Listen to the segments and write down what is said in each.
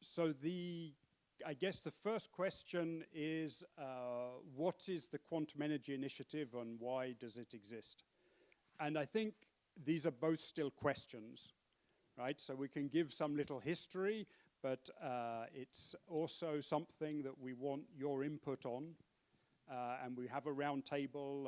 So I guess the first question is, what is the Quantum Energy Initiative and why does it exist? And I think these are both still questions, right? So we can give some little history, but it's also something that we want your input on. And we have a round table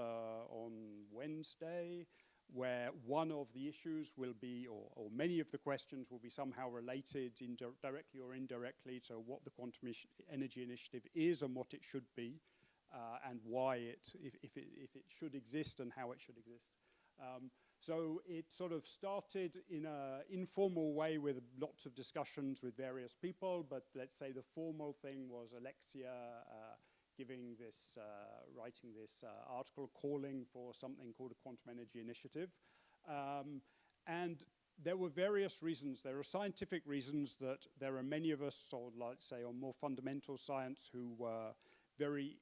on Wednesday, where one of the issues will be, or many of the questions will be somehow related directly or indirectly to what the Quantum Energy Initiative is and what it should be, and why if it should exist and how it should exist. So it sort of started in an informal way with lots of discussions with various people, but let's say the formal thing was Alexia giving this, writing this article calling for something called a Quantum Energy Initiative. And there were various reasons. There are scientific reasons that there are many of us, or let's say on more fundamental science, who were very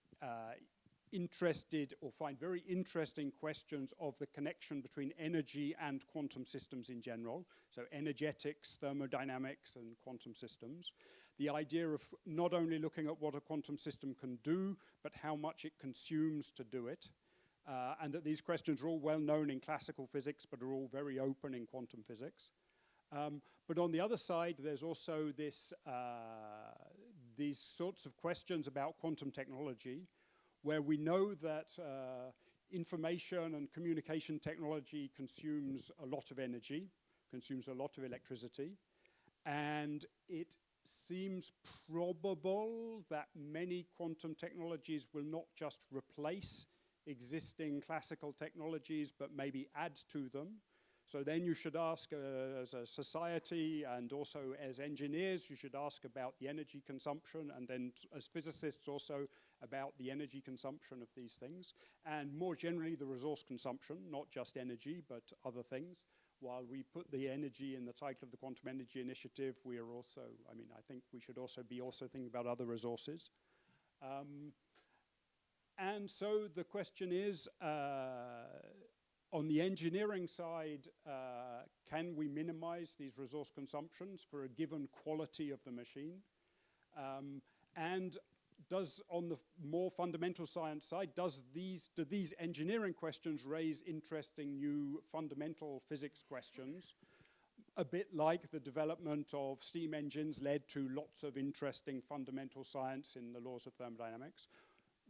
interested or find very interesting questions of the connection between energy and quantum systems in general. So energetics, thermodynamics, and quantum systems. The idea of not only looking at what a quantum system can do, but how much it consumes to do it. And that these questions are all well known in classical physics, but are all very open in quantum physics. But on the other side, there's also this, these sorts of questions about quantum technology, where we know that information and communication technology consumes a lot of energy, consumes a lot of electricity, and it seems probable that many quantum technologies will not just replace existing classical technologies, but maybe add to them. So then you should ask, as a society and also as engineers, you should ask about the energy consumption, and then as physicists also about the energy consumption of these things, and more generally the resource consumption, not just energy, but other things. While we put the energy in the title of the Quantum Energy Initiative, we are also, I mean, I think we should also be thinking about other resources. And so the question is, on the engineering side, can we minimize these resource consumptions for a given quality of the machine? And does, on the more fundamental science side, do these engineering questions raise interesting new fundamental physics questions? A bit like the development of steam engines led to lots of interesting fundamental science in the laws of thermodynamics.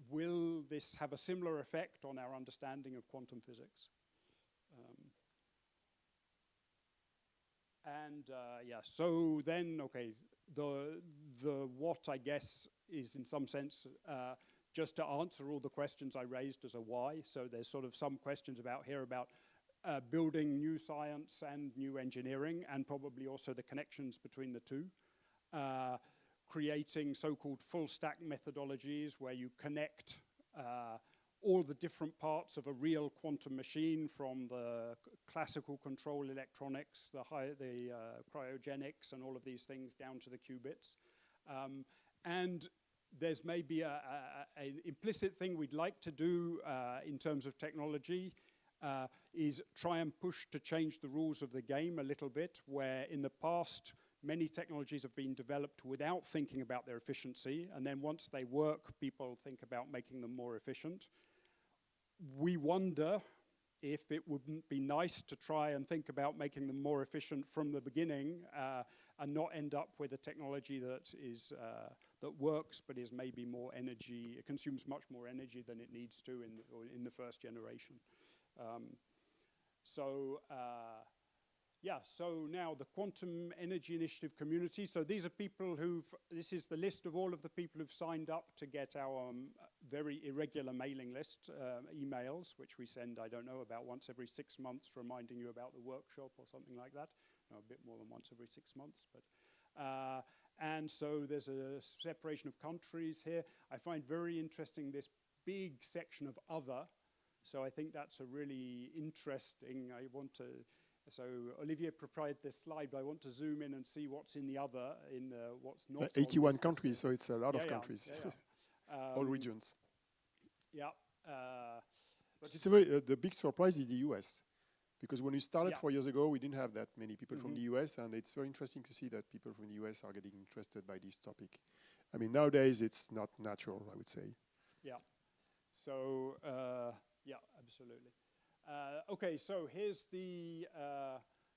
Will this have a similar effect on our understanding of quantum physics? Yeah, so then, okay, the what, I guess, is in some sense just to answer all the questions I raised as a why. So there's sort of some questions about here about building new science and new engineering, and probably also the connections between the two. Creating so-called full stack methodologies where you connect all the different parts of a real quantum machine, from the classical control electronics, the cryogenics, and all of these things down to the qubits. And there's maybe an implicit thing we'd like to do in terms of technology is try and push to change the rules of the game a little bit, where in the past many technologies have been developed without thinking about their efficiency, and then once they work, people think about making them more efficient. We wonder if it wouldn't be nice to try and think about making them more efficient from the beginning, and not end up with a technology that is that works but is maybe more energy, it consumes much more energy than it needs to in the first generation. Yeah, so now the Quantum Energy Initiative community. So these are people this is the list of all of the people who've signed up to get our very irregular mailing list, emails, which we send, I don't know, about once every 6 months, reminding you about the workshop or something like that. No, a bit more than once every 6 months, but. And so there's a separation of countries here. I find very interesting this big section of other. So I think that's a really interesting, so Olivier prepared this slide, but I want to zoom in and see what's in the other, in what's not. 81 countries, so it's a lot of countries. All regions. Yeah. But it's a very, the big surprise is the US, Because when we started 4 years ago, we didn't have that many people from the US, and it's very interesting to see that people from the US are getting interested by this topic. I mean, nowadays it's not natural, I would say. Yeah. So, yeah, absolutely. Okay, so here's the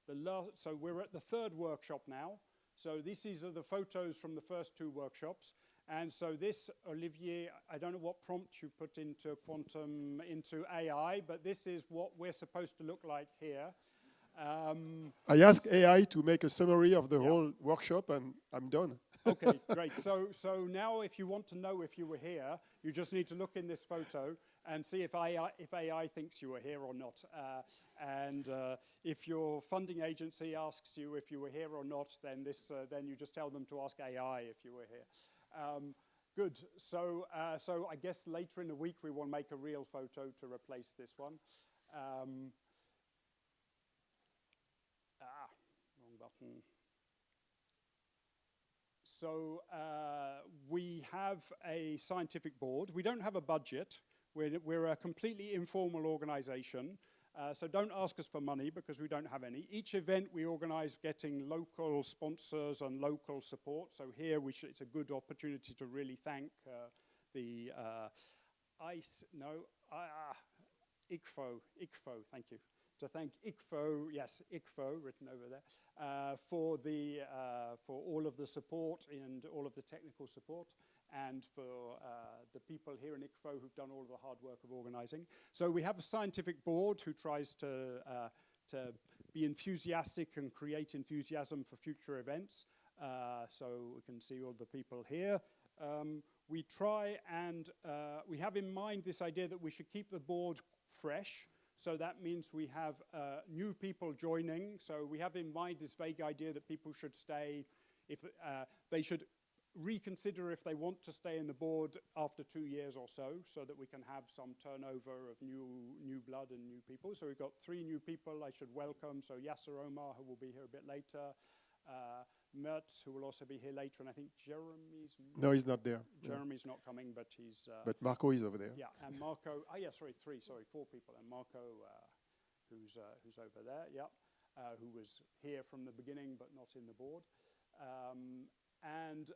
last, so we're at the third workshop now. So these are the photos from the first 2 workshops. And so this, Olivier, I don't know what prompt you put into quantum, into AI, but this is what we're supposed to look like here. I asked AI to make a summary of the whole workshop, and I'm done. Okay, great. So now if you want to know if you were here, you just need to look in this photo and see if AI thinks you were here or not. And if your funding agency asks you if you were here or not, then then you just tell them to ask AI if you were here. Good. So I guess later in the week we will make a real photo to replace this one. Wrong button. So we have a scientific board. We don't have a budget. We're a completely informal organization. So don't ask us for money because we don't have any. Each event we organize getting local sponsors and local support. So here it's a good opportunity to really thank the ICFO, thank you. To thank ICFO, yes, ICFO, written over there, for all of the support and all of the technical support, and for the people here in ICFO who've done all of the hard work of organizing. So we have a scientific board who tries to be enthusiastic and create enthusiasm for future events. So we can see all the people here. We try and we have in mind this idea that we should keep the board fresh. So that means we have new people joining. So we have in mind this vague idea that people should stay, if they should reconsider if they want to stay in the board after 2 years or so that we can have some turnover of new blood and new people. So we've got 3 new people I should welcome. So Yasser Omar, who will be here a bit later, Mertz, who will also be here later, and I think Jeremy's... No, he's not there. Jeremy's not coming, but he's... but Marco is over there. Yeah, and Marco... Oh, yeah, sorry, 4 people. And Marco, who's over there, yeah, who was here from the beginning, but not in the board. And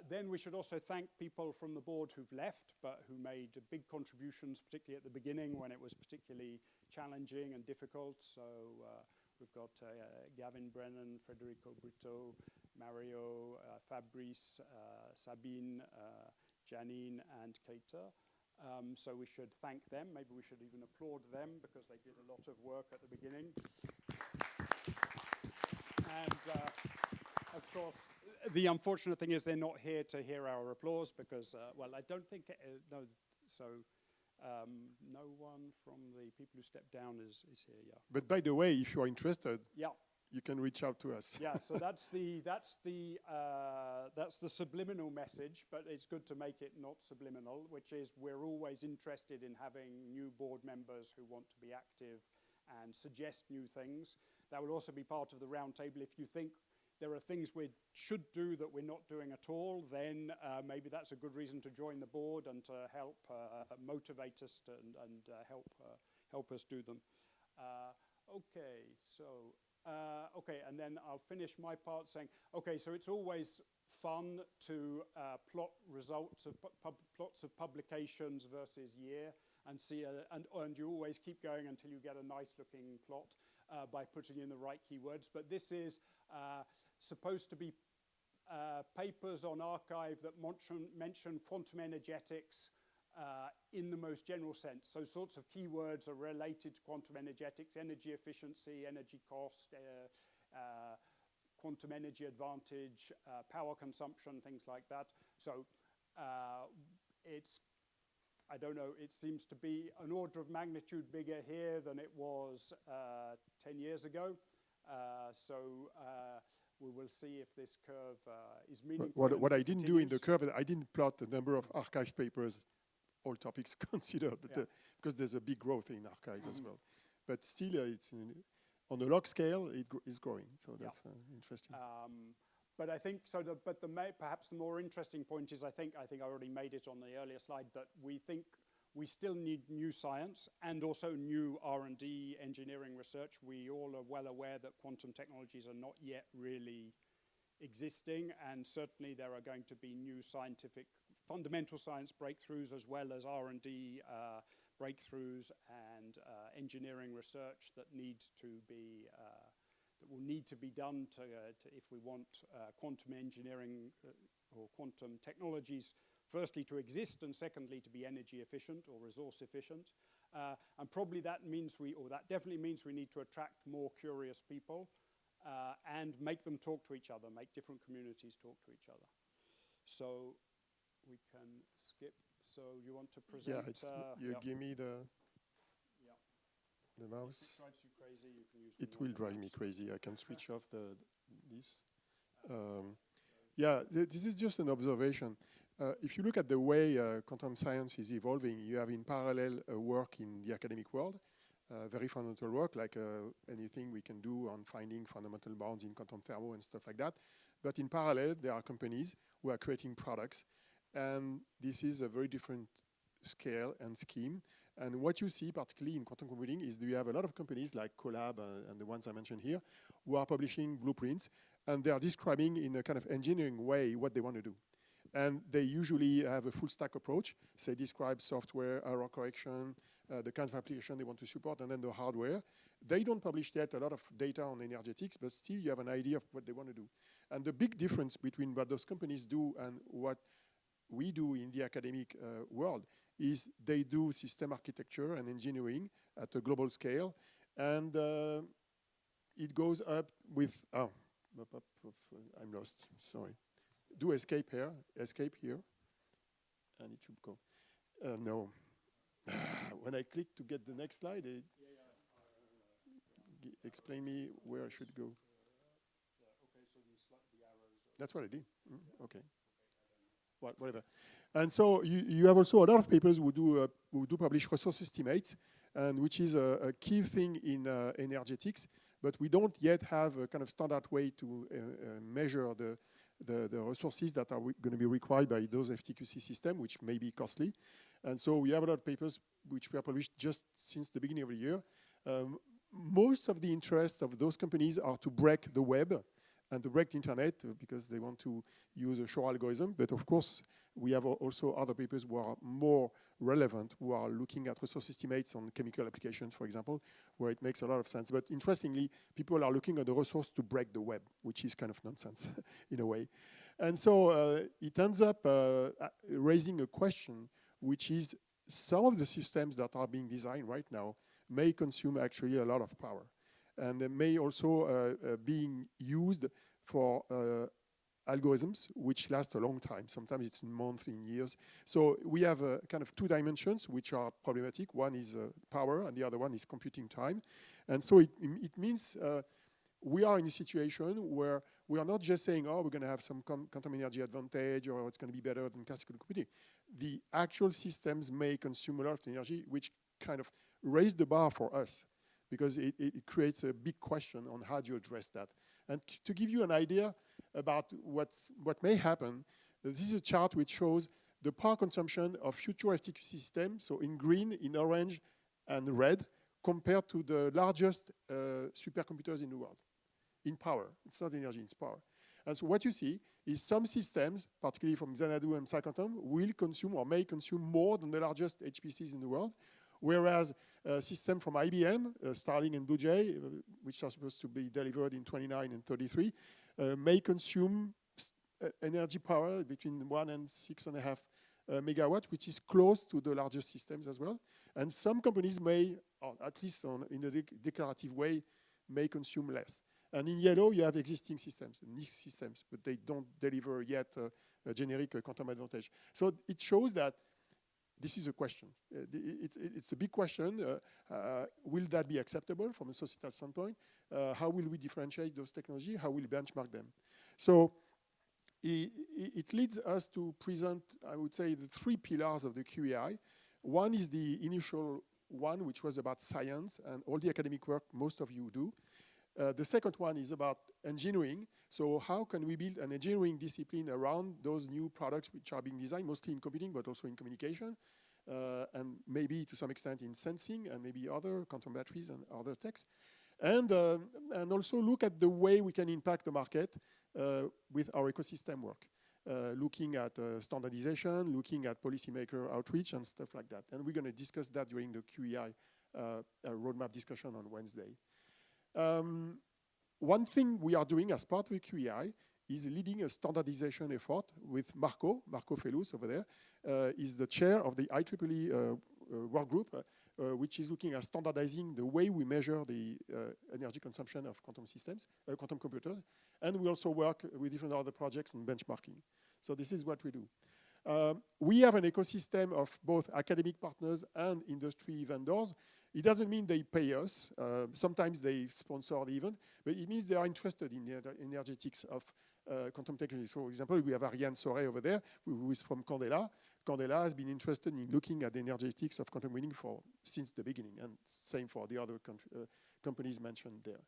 then we should also thank people from the board who've left, but who made big contributions, particularly at the beginning when it was particularly challenging and difficult. So we've got Gavin Brennan, Federico Brito, Mario, Fabrice, Sabine, Janine, and Keita. So we should thank them. Maybe we should even applaud them because they did a lot of work at the beginning. And of course, the unfortunate thing is they're not here to hear our applause because, well, I don't think, no, so no one from the people who stepped down is here, yeah. But by the way, if you are interested, yeah, you can reach out to us. Yeah, so that's the subliminal message, but it's good to make it not subliminal, which is we're always interested in having new board members who want to be active and suggest new things. That will also be part of the roundtable. If you think there are things we should do that we're not doing at all, then maybe that's a good reason to join the board and to help motivate us and help us do them. Okay, so, okay, and then I'll finish my part saying, okay, so it's always fun to plot results of plots of publications versus year and see, and you always keep going until you get a nice looking plot by putting in the right keywords. But this is supposed to be papers on archive that mention quantum energetics in the most general sense. So sorts of keywords are related to quantum energetics: energy efficiency, energy cost, quantum energy advantage, power consumption, things like that. So it's, I don't know, it seems to be an order of magnitude bigger here than it was 10 years ago. So we will see if this curve is meaningful. What I didn't do in the curve, I didn't plot the number of archive papers, all topics considered, but because there's a big growth in archive as well. But still, it's on a log scale, it is growing. So that's interesting. But I think so. Perhaps the more interesting point is I think I already made it on the earlier slide that we think we still need new science and also new R&D engineering research. We all are well aware that quantum technologies are not yet really existing, and certainly there are going to be new scientific, fundamental science breakthroughs as well as R&D breakthroughs and engineering research that needs to be that will need to be done to if we want quantum engineering or quantum technologies, firstly to exist, and secondly to be energy efficient or resource efficient. And probably that means that definitely means we need to attract more curious people and make them talk to each other, make different communities talk to each other. So we can skip. So you want to present? Yeah, give me the mouse. If it drives you crazy, you can use it will drive me crazy. I can switch off this. This is just an observation. If you look at the way quantum science is evolving, you have in parallel work in the academic world, very fundamental work, like anything we can do on finding fundamental bounds in quantum thermo and stuff like that. But in parallel, there are companies who are creating products, and this is a very different scale and scheme. And what you see, particularly in quantum computing, is you have a lot of companies like Colab and the ones I mentioned here, who are publishing blueprints, and they are describing in a kind of engineering way what they want to do. And they usually have a full stack approach. So they describe software, error correction, the kinds of application they want to support, and then the hardware. They don't publish yet a lot of data on energetics, but still you have an idea of what they want to do. And the big difference between what those companies do and what we do in the academic world is they do system architecture and engineering at a global scale. And it goes up with, I'm lost, sorry. Do escape here, and it should go. No. When I click to get the next slide, it explain me where I should go. Okay, so the arrows. That's what I did. Okay. Well, whatever. And so you have also a lot of papers who do publish resource estimates, and which is a key thing in energetics. But we don't yet have a kind of standard way to measure the resources that are going to be required by those FTQC systems, which may be costly. And so we have a lot of papers which were published just since the beginning of the year. Most of the interest of those companies are to break the web and to break the internet because they want to use a Shor algorithm. But of course, we have also other papers who are more relevant, who are looking at resource estimates on chemical applications, for example, where it makes a lot of sense. But interestingly, people are looking at the resource to break the web, which is kind of nonsense in a way. And so it ends up raising a question, which is some of the systems that are being designed right now may consume actually a lot of power. And they may also being used for algorithms which last a long time. Sometimes it's in months, in years. So we have kind of two dimensions which are problematic. One is power, and the other one is computing time. And so it means we are in a situation where we are not just saying, oh, we're going to have some quantum energy advantage, or it's going to be better than classical computing. The actual systems may consume a lot of energy, which kind of raise the bar for us, because it creates a big question on how do you address that. And to give you an idea about what may happen, this is a chart which shows the power consumption of future FTQC systems, so in green, in orange, and red, compared to the largest supercomputers in the world, in power. It's not energy, it's power. And so what you see is some systems, particularly from Xanadu and Psyquantum, will consume or may consume more than the largest HPCs in the world, whereas a system from IBM, Starling and Blue Jay, which are supposed to be delivered in 29 and 33, may consume energy power between 1 and 6.5 megawatt, which is close to the largest systems as well. And some companies may, or at least in a declarative way, may consume less. And in yellow, you have existing systems, niche systems, but they don't deliver yet a generic quantum advantage. So it shows that this is a question. It's a big question. Will that be acceptable from a societal standpoint? How will we differentiate those technologies? How will we benchmark them? So it leads us to present, I would say, the three pillars of the QEI. One is the initial one, which was about science and all the academic work most of you do. The second one is about engineering. So how can we build an engineering discipline around those new products which are being designed, mostly in computing, but also in communication? and maybe to some extent in sensing and maybe other quantum batteries and other techs. And also look at the way we can impact the market with our ecosystem work. Looking at standardization, looking at policymaker outreach and stuff like that. And we're going to discuss that during the QEI roadmap discussion on Wednesday. One thing we are doing as part of the QEI is leading a standardization effort with Marco Felus over there, is the chair of the IEEE work group, which is looking at standardizing the way we measure the energy consumption of quantum systems, quantum computers. And we also work with different other projects on benchmarking. So this is what we do. We have an ecosystem of both academic partners and industry vendors. It doesn't mean they pay us. Sometimes they sponsor the event, but it means they are interested in the energetics of quantum technology. So, for example, we have Ariane Soré over there, who is from Candela. Candela has been interested in looking at the energetics of quantum computing since the beginning, and same for the other companies mentioned there.